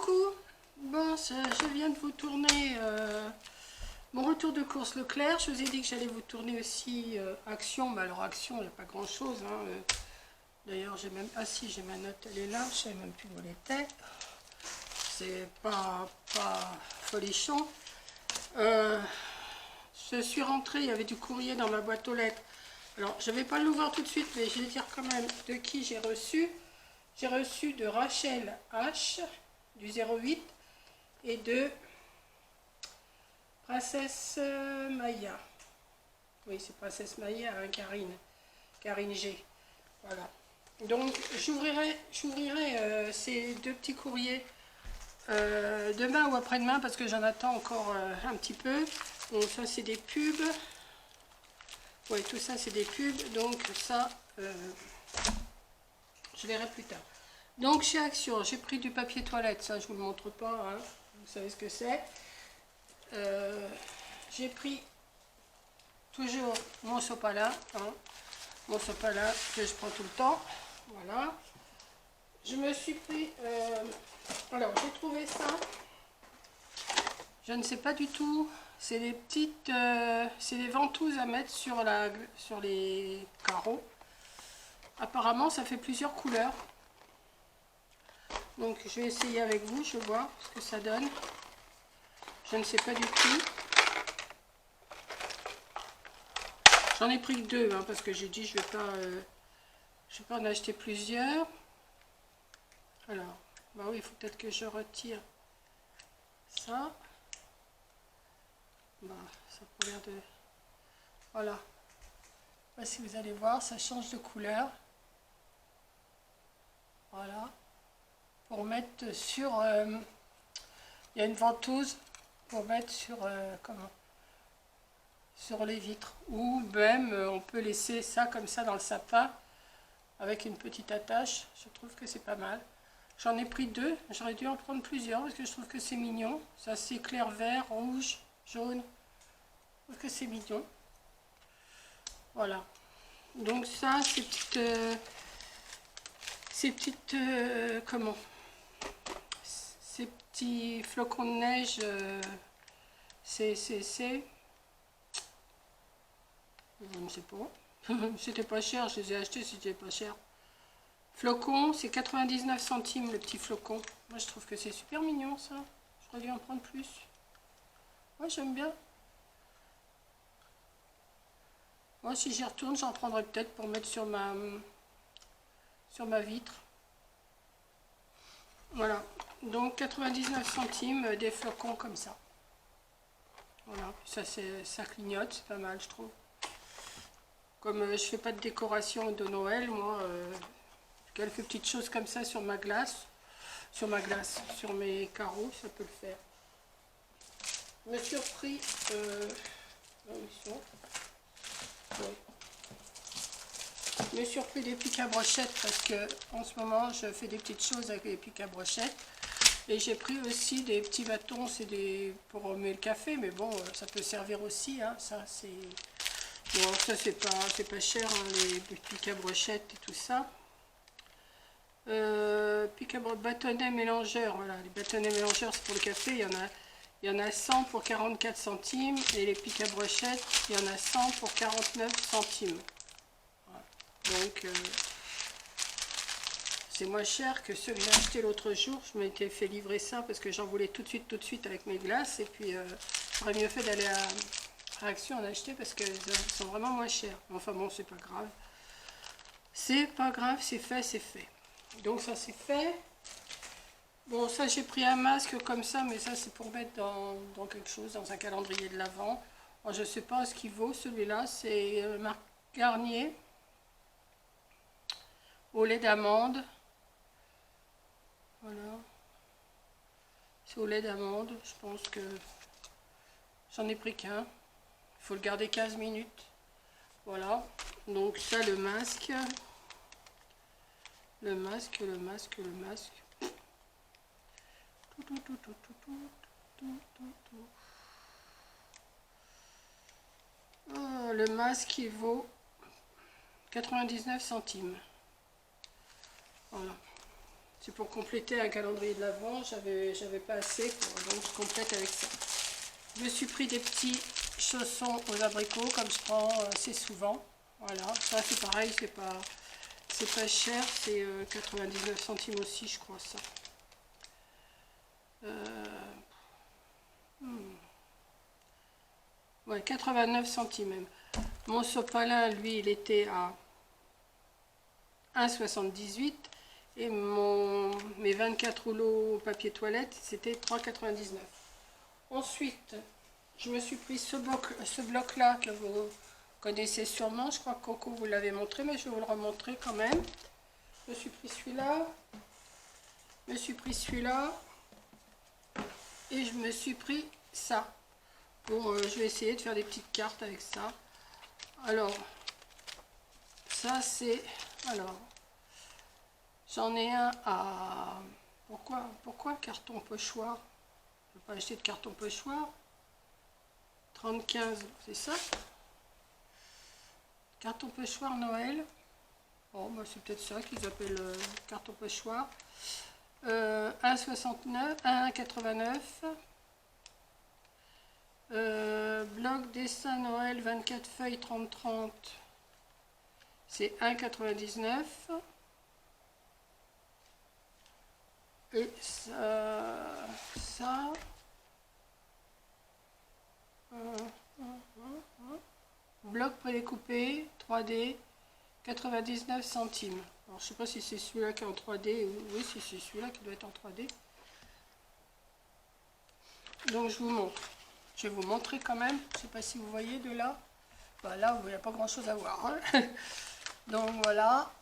coucou. Bon, je viens de vous tourner mon retour de course Leclerc. Je vous ai dit que j'allais vous tourner aussi Action. Mais alors Action, il n'y a pas grand chose. Hein. D'ailleurs, j'ai même... Ah si, j'ai ma note, elle est là. Je ne savais même plus où elle était. C'est pas folichon. Je suis rentrée, il y avait du courrier dans ma boîte aux lettres. Alors, je ne vais pas l'ouvrir tout de suite, mais je vais dire quand même de qui j'ai reçu. J'ai reçu de Rachel H, du 08, et de Princesse Maya. Oui, c'est Princesse Maya, hein, Karine G. Voilà. Donc, j'ouvrirai ces deux petits courriers demain ou après-demain, parce que j'en attends encore un petit peu. Bon, ça, c'est des pubs. Oui, tout ça, c'est des pubs. Donc, ça, je verrai plus tard. Donc, chez Action, j'ai pris du papier toilette. Ça, je ne vous le montre pas. Hein. Vous savez ce que c'est. J'ai pris toujours mon sopalin. Hein. Mon sopalin que je prends tout le temps. Voilà. Je me suis pris... alors, j'ai trouvé ça. Je ne sais pas du tout. C'est des petites... c'est des ventouses à mettre sur les carreaux. Apparemment, ça fait plusieurs couleurs. Donc, je vais essayer avec vous. Je vais voir ce que ça donne. Je ne sais pas du tout. J'en ai pris que deux, hein, parce que j'ai dit je vais pas en acheter plusieurs. Alors, bah oui, il faut peut-être que je retire ça. Bah, ça a pas l'air de... Voilà. Bah, si vous allez voir, ça change de couleur. Voilà. Pour mettre sur... il y a une ventouse pour mettre sur... comment ? Sur les vitres. Ou même, on peut laisser ça comme ça dans le sapin avec une petite attache. Je trouve que c'est pas mal. J'en ai pris deux. J'aurais dû en prendre plusieurs parce que je trouve que c'est mignon. Ça, c'est clair vert, rouge, jaune. Je trouve que c'est mignon. Voilà. Donc ça, comment, ces petits flocons de neige, je ne sais pas. C'était pas cher, je les ai achetés, c'était pas cher. Flocons, c'est 99 centimes le petit flocon. Moi, je trouve que c'est super mignon, ça. J'aurais dû en prendre plus. Moi, j'aime bien. Moi, si j'y retourne, j'en prendrai peut-être pour mettre sur ma vitre. Voilà. Donc, 99 centimes des flocons comme ça. Voilà. Ça clignote, c'est pas mal, je trouve. Comme je fais pas de décoration de Noël, moi, quelques petites choses comme ça sur ma glace, sur mes carreaux, ça peut le faire. Je me suis repris... Je me suis repris des pics à brochettes parce que en ce moment je fais des petites choses avec les pics à brochettes. Et j'ai pris aussi des petits bâtons, c'est pour remuer le café, mais bon, ça peut servir aussi, hein, ça c'est... Bon, ça c'est pas cher, hein, les pics à brochettes et tout ça. Bâtonnets mélangeurs, voilà, les bâtonnets mélangeurs c'est pour le café, il y en a 100 pour 44 centimes, et les pics à brochettes, il y en a 100 pour 49 centimes. Voilà. Donc, c'est moins cher que ceux que j'ai acheté l'autre jour. Je m'étais fait livrer ça parce que j'en voulais tout de suite avec mes glaces. Et puis, j'aurais mieux fait d'aller à Action en acheter parce qu'ils sont vraiment moins chers. Enfin bon, c'est pas grave. C'est pas grave, c'est fait, c'est fait. Donc ça, c'est fait. Bon, ça, j'ai pris un masque comme ça, mais ça, c'est pour mettre dans quelque chose, dans un calendrier de l'Avent. Je ne sais pas ce qu'il vaut, celui-là. C'est marque Garnier, au lait d'amande. Voilà. C'est au lait d'amande. Je pense que j'en ai pris qu'un. Il faut le garder 15 minutes. Voilà. Donc ça, le masque. Le masque. Oh, le masque, il vaut 99 centimes. Voilà. C'est pour compléter un calendrier de l'Avent. J'avais pas assez, donc je complète avec ça. Je me suis pris des petits chaussons aux abricots, comme je prends assez souvent. Voilà, ça c'est pareil, c'est pas cher, c'est 99 centimes aussi, je crois, ça. Ouais, 89 centimes même. Mon sopalin, lui, il était à 1,78 et mes 24 rouleaux papier toilette, c'était 3,99. Ensuite, je me suis pris ce bloc-là que vous connaissez sûrement. Je crois que Coco vous l'avez montré, mais je vais vous le remontrer quand même. Je me suis pris celui-là. Je me suis pris celui-là. Et je me suis pris ça. Bon, je vais essayer de faire des petites cartes avec ça. Alors, ça c'est... Alors, j'en ai un à... Pourquoi carton pochoir? Je ne vais pas acheter de carton pochoir. 35, c'est ça? Carton pochoir Noël. Bon, bah, c'est peut-être ça qu'ils appellent carton pochoir. 1,69, 1,89. Bloc dessin Noël 24 feuilles 30-30. C'est 1,99. Et ça bloc prédécoupé 3D 99 centimes. Alors je sais pas si c'est celui-là qui est en 3D ou oui, si c'est celui-là qui doit être en 3D. Donc je vous montre. Je vais vous montrer quand même. Je sais pas si vous voyez de là. Bah, là, il n'y a pas grand chose à voir. Hein. Donc voilà.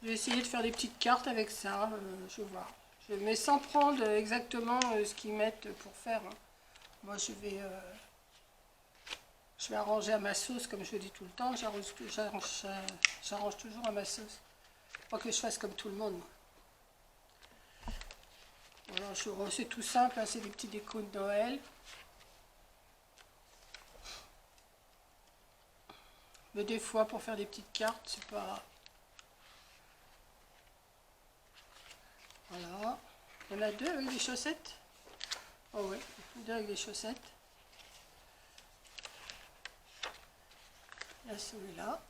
Je vais essayer de faire des petites cartes avec ça. Je vais voir. Mais sans prendre exactement ce qu'ils mettent pour faire. Hein. Moi, je vais arranger à ma sauce, comme je le dis tout le temps. J'arrange toujours à ma sauce. Pas que je fasse comme tout le monde. Voilà, c'est tout simple. Hein, c'est des petits décos de Noël. Mais des fois, pour faire des petites cartes, c'est pas... Voilà. Il y en a deux avec des chaussettes. Oh ouais, deux avec des chaussettes. Il y a celui-là.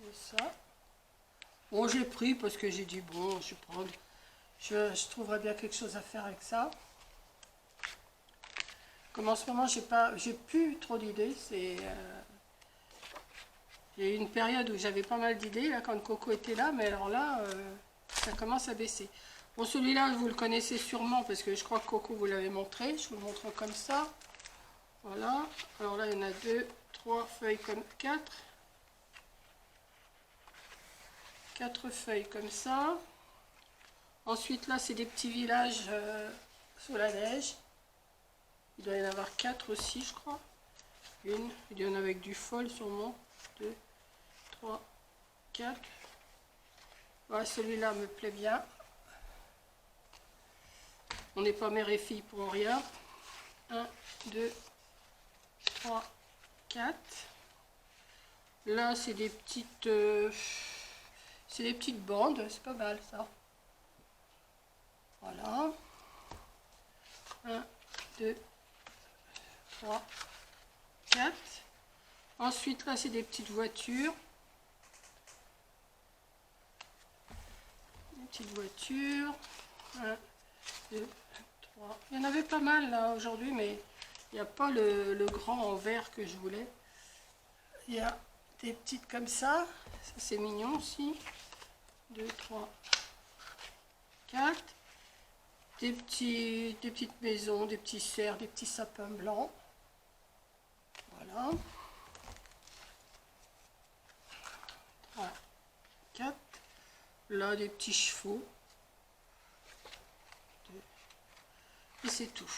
Et ça. Bon, j'ai pris parce que j'ai dit, bon, je vais prendre... Je trouverais bien quelque chose à faire avec ça. Comme en ce moment, j'ai plus trop d'idées. C'est... Il y a eu une période où j'avais pas mal d'idées, là, quand Coco était là, mais alors là, ça commence à baisser. Bon, celui-là, vous le connaissez sûrement, parce que je crois que Coco vous l'avait montré. Je vous le montre comme ça. Voilà. Alors là, il y en a 2, 3 feuilles comme 4. 4 feuilles comme ça. Ensuite, là, c'est des petits villages sous la neige. Il doit y en avoir 4 aussi, je crois. Une, il y en a avec du fol sûrement. 2, 3, 4. Voilà, celui-là me plaît bien. On n'est pas mère et fille pour rien. 1, 2, 3, 4. Là, c'est des petites bandes. C'est pas mal, ça. Voilà. 1, 2, 3, 4. Ensuite, là, c'est des petites voitures. Des petites voitures. 1, 2, 3. Il y en avait pas mal, là, aujourd'hui, mais il n'y a pas le grand en vert que je voulais. Il y a des petites comme ça. Ça, c'est mignon aussi. 2, 3, 4. Des petites maisons, des petits cerfs, des petits sapins blancs. Voilà. 3, 4. Là, des petits chevaux. 2. Et c'est tout.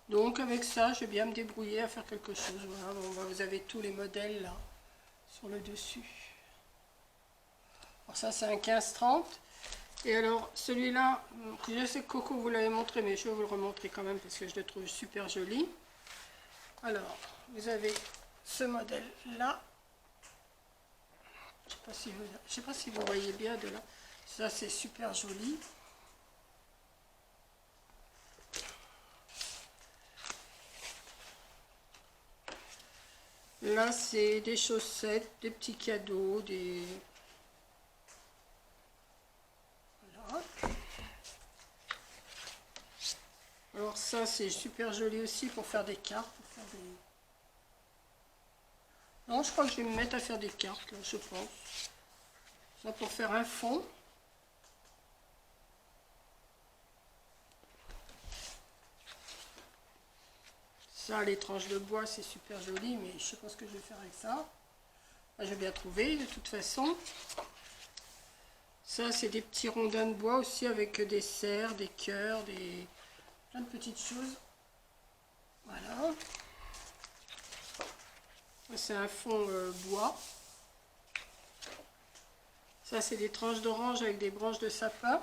Donc, avec ça, je vais bien me débrouiller à faire quelque chose. Voilà, bon, vous avez tous les modèles là, sur le dessus. Alors ça, c'est un 15-30. Et alors, celui-là, je sais que Coco vous l'avez montré, mais je vais vous le remontrer quand même parce que je le trouve super joli. Alors, vous avez ce modèle là. Je sais pas si vous voyez bien de là. Ça c'est super joli. Là c'est des chaussettes, des petits cadeaux, des... Voilà. Alors ça c'est super joli aussi pour faire des cartes. Pour faire des... Non, je crois que je vais me mettre à faire des cartes là, je pense. Ça pour faire un fond. Ça, les tranches de bois, c'est super joli, mais je sais pas ce que je vais faire avec ça. Là, je vais bien trouver de toute façon. Ça, c'est des petits rondins de bois aussi avec des cerfs, des cœurs, plein de petites choses. Voilà. C'est un fond bois. Ça, c'est des tranches d'orange avec des branches de sapin.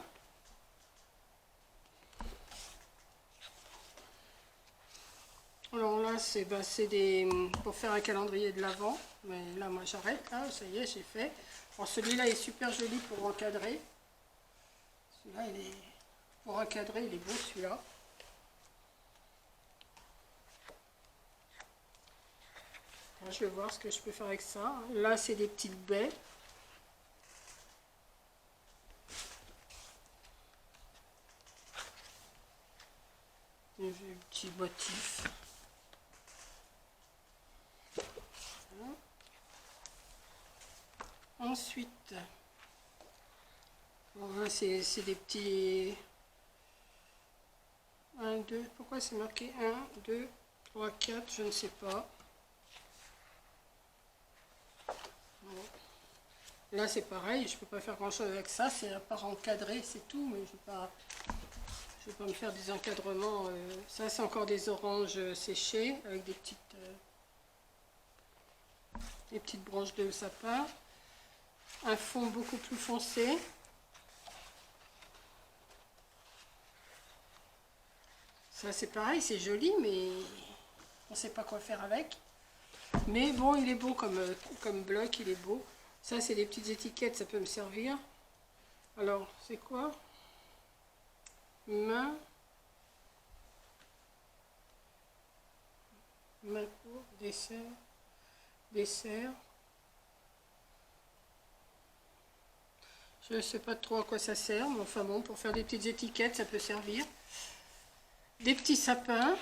Alors là, c'est des pour faire un calendrier de l'Avent. Mais là, moi, j'arrête. Là, ça y est, j'ai fait. Alors, celui-là est super joli pour encadrer. Celui-là, il est... Pour encadrer, il est beau, celui-là. Je vais voir ce que je peux faire avec ça. Là, c'est des petites baies. Des petits motifs. Voilà. Ensuite, voilà, c'est des petits... 1, 2, pourquoi c'est marqué 1, 2, 3, 4, je ne sais pas. Là c'est pareil, je peux pas faire grand chose avec ça, c'est à part encadrer, c'est tout, mais je vais pas me faire des encadrements. Ça c'est encore des oranges séchées avec des petites branches de sapin. Un fond beaucoup plus foncé. Ça c'est pareil, c'est joli, mais on sait pas quoi faire avec. Mais bon, il est beau comme bloc, il est beau. Ça, c'est des petites étiquettes, ça peut me servir. Alors, c'est quoi? Main pour dessert. Je ne sais pas trop à quoi ça sert, mais enfin bon, pour faire des petites étiquettes, ça peut servir. Des petits sapins.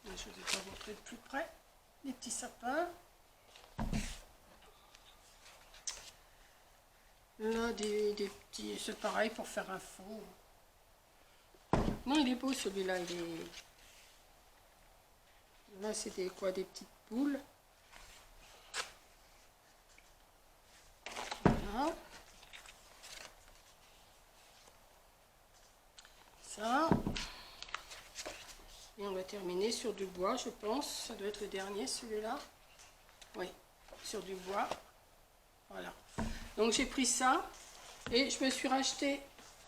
Je ne vais pas montrer de plus près. Des petits sapins. Là, des petits... C'est pareil pour faire un fond. Non, il est beau celui-là. Là, c'est des petites boules. Voilà. Ça. Et on va terminer sur du bois, je pense. Ça doit être le dernier, celui-là. Oui, sur du bois. Voilà. Donc j'ai pris ça et je me suis racheté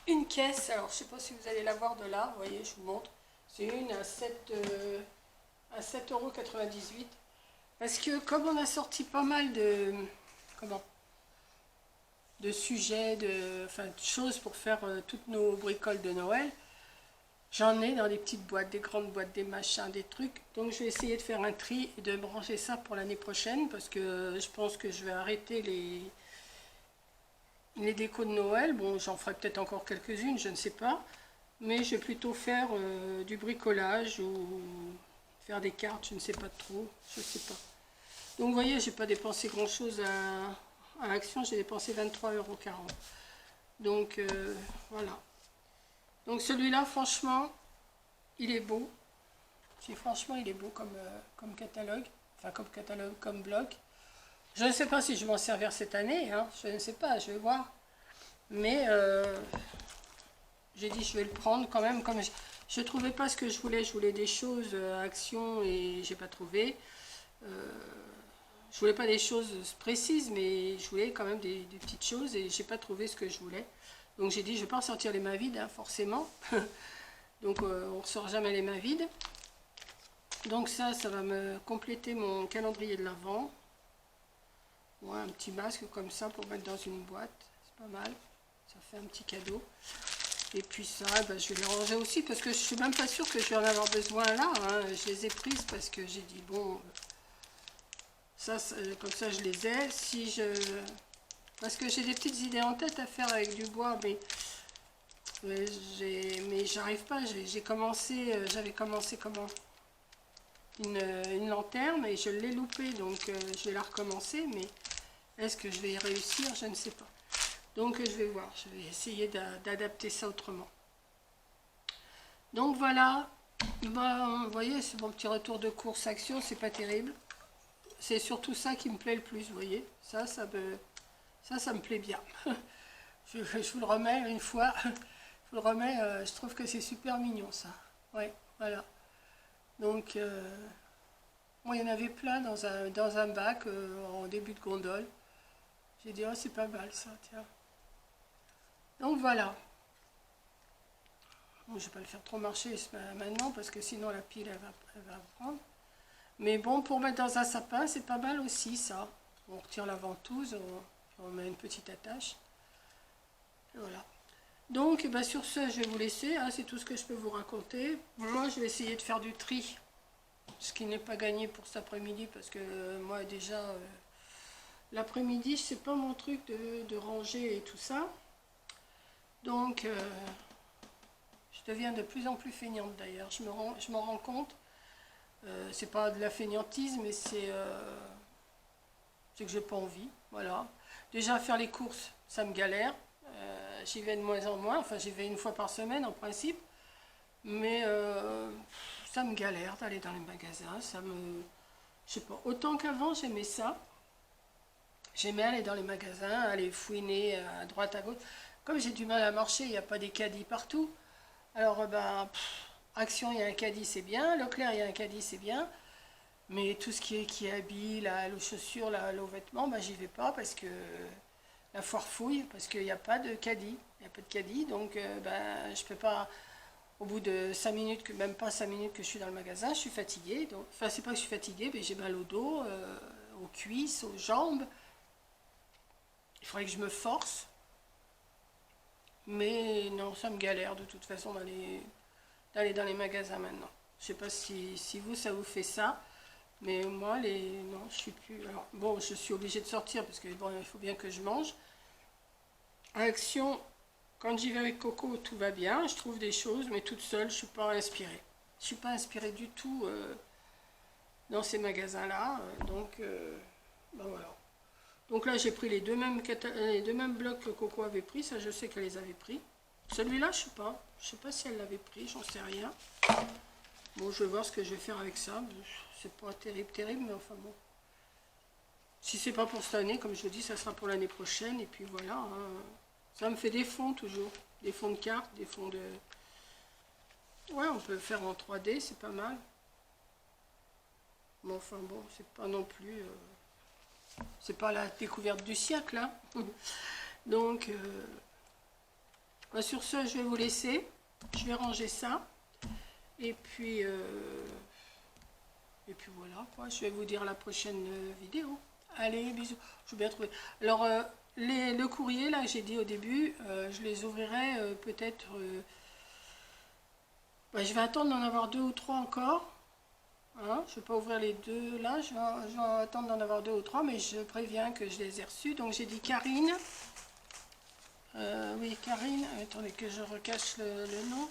une caisse. Alors je sais pas si vous allez la voir de là. Vous voyez, je vous montre. C'est une à 7,98 €. Parce que comme on a sorti pas mal de sujets, de choses pour faire toutes nos bricoles de Noël, j'en ai dans des petites boîtes, des grandes boîtes, des machins, des trucs. Donc je vais essayer de faire un tri et de brancher ça pour l'année prochaine parce que je pense que je vais arrêter les décos de Noël. Bon, j'en ferai peut-être encore quelques-unes, je ne sais pas. Mais je vais plutôt faire du bricolage ou faire des cartes, je ne sais pas trop, je ne sais pas. Donc vous voyez, j'ai pas dépensé grand-chose à Action, j'ai dépensé 23,40 €. Donc voilà. Donc celui-là, franchement, il est beau. Franchement, il est beau comme catalogue. Enfin, comme catalogue, comme blog. Je ne sais pas si je vais m'en servir cette année. Hein. Je ne sais pas, je vais voir. Mais j'ai dit je vais le prendre quand même. Comme je ne trouvais pas ce que je voulais des choses Action et j'ai pas trouvé. Je voulais pas des choses précises, mais je voulais quand même des petites choses et j'ai pas trouvé ce que je voulais. Donc j'ai dit je vais pas en sortir les mains vides, hein, forcément. Donc on ne sort jamais les mains vides. Donc ça va me compléter mon calendrier de l'Avent. Ouais, un petit masque comme ça pour mettre dans une boîte, c'est pas mal. Ça fait un petit cadeau. Et puis ça, ben, je vais les ranger aussi parce que je suis même pas sûre que je vais en avoir besoin là. Hein. Je les ai prises parce que j'ai dit bon, ça, comme ça je les ai. Si je, parce que j'ai des petites idées en tête à faire avec du bois, mais j'arrive pas. J'avais commencé comment? Une lanterne et je l'ai loupée, donc je vais la recommencer, mais est-ce que je vais y réussir? Je ne sais pas. Donc je vais voir, je vais essayer d'adapter ça autrement. Donc voilà, vous voyez, c'est mon petit retour de course action, c'est pas terrible. C'est surtout ça qui me plaît le plus, vous voyez. Ça me plaît bien. je vous le remets une fois. Je vous le remets, je trouve que c'est super mignon ça. Ouais, voilà. Donc, moi, il y en avait plein dans un bac en début de gondole. J'ai dit, oh, c'est pas mal ça, tiens. Donc voilà. Bon, je vais pas le faire trop marcher maintenant parce que sinon la pile elle va prendre. Mais bon, pour mettre dans un sapin, c'est pas mal aussi ça. On retire la ventouse, on met une petite attache. Et voilà. Donc bah, sur ce, je vais vous laisser. Hein, c'est tout ce que je peux vous raconter. Moi, je vais essayer de faire du tri. Ce qui n'est pas gagné pour cet après-midi parce que moi déjà, l'après-midi, c'est pas mon truc de ranger et tout ça. Donc, je deviens de plus en plus feignante d'ailleurs. Je m'en rends compte. C'est pas de la feignantise, mais c'est que j'ai pas envie. Voilà. Déjà, faire les courses, ça me galère. J'y vais de moins en moins. Enfin, j'y vais une fois par semaine en principe. Mais ça me galère d'aller dans les magasins. Je sais pas. Autant qu'avant, j'aimais ça. J'aimais aller dans les magasins, aller fouiner à droite, à gauche. Comme j'ai du mal à marcher, il n'y a pas des caddies partout. Alors, ben, Action, il y a un caddie, c'est bien. Leclerc, il y a un caddie, c'est bien. Mais tout ce qui est habits, aux chaussures, aux vêtements, ben, j'y vais pas parce que la foire fouille, parce qu'il n'y a pas de caddie. Il n'y a pas de caddie, donc ben, je peux pas. Au bout de 5 minutes, même pas 5 minutes que je suis dans le magasin, je suis fatiguée. Donc, enfin, c'est pas que je suis fatiguée, mais j'ai mal au dos, aux cuisses, aux jambes. Il faudrait que je me force. Mais non, ça me galère de toute façon d'aller dans les magasins maintenant. Je sais pas si vous, ça vous fait ça. Mais moi, non, je suis plus... Alors, bon, je suis obligée de sortir parce que bon, il faut bien que je mange. À Action, quand j'y vais avec Coco, tout va bien. Je trouve des choses, mais toute seule, je suis pas inspirée. Je suis pas inspirée du tout dans ces magasins-là. Donc, ben voilà. Donc là, j'ai pris les deux mêmes blocs que Coco avait pris. Ça, je sais qu'elle les avait pris. Celui-là, je sais pas. Je sais pas si elle l'avait pris, j'en sais rien. Bon, je vais voir ce que je vais faire avec ça. C'est pas terrible, mais enfin bon. Si c'est pas pour cette année, comme je vous dis, ça sera pour l'année prochaine. Et puis voilà. Hein. Ça me fait des fonds toujours. Des fonds de cartes, des fonds de... Ouais, on peut le faire en 3D, c'est pas mal. Mais enfin bon, c'est pas non plus... C'est pas la découverte du siècle, hein. Donc, bah sur ce, je vais vous laisser. Je vais ranger ça. Et puis voilà, quoi. Je vais vous dire la prochaine vidéo. Allez, bisous. Je vais bien trouver. Alors, le courrier, là, j'ai dit au début, je les ouvrirai peut-être... bah, je vais attendre d'en avoir 2 ou 3 encore. Hein, je ne vais pas ouvrir les 2 là, je vais attendre d'en avoir 2 ou 3, mais je préviens que je les ai reçus. Donc j'ai dit Karine. Oui, Karine. Attendez que je recache le nom.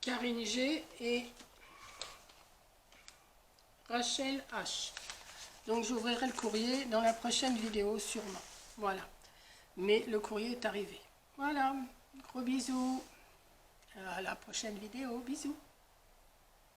Karine G et Rachel H. Donc j'ouvrirai le courrier dans la prochaine vidéo sûrement. Voilà. Mais le courrier est arrivé. Voilà. Gros bisous. À la prochaine vidéo. Bisous.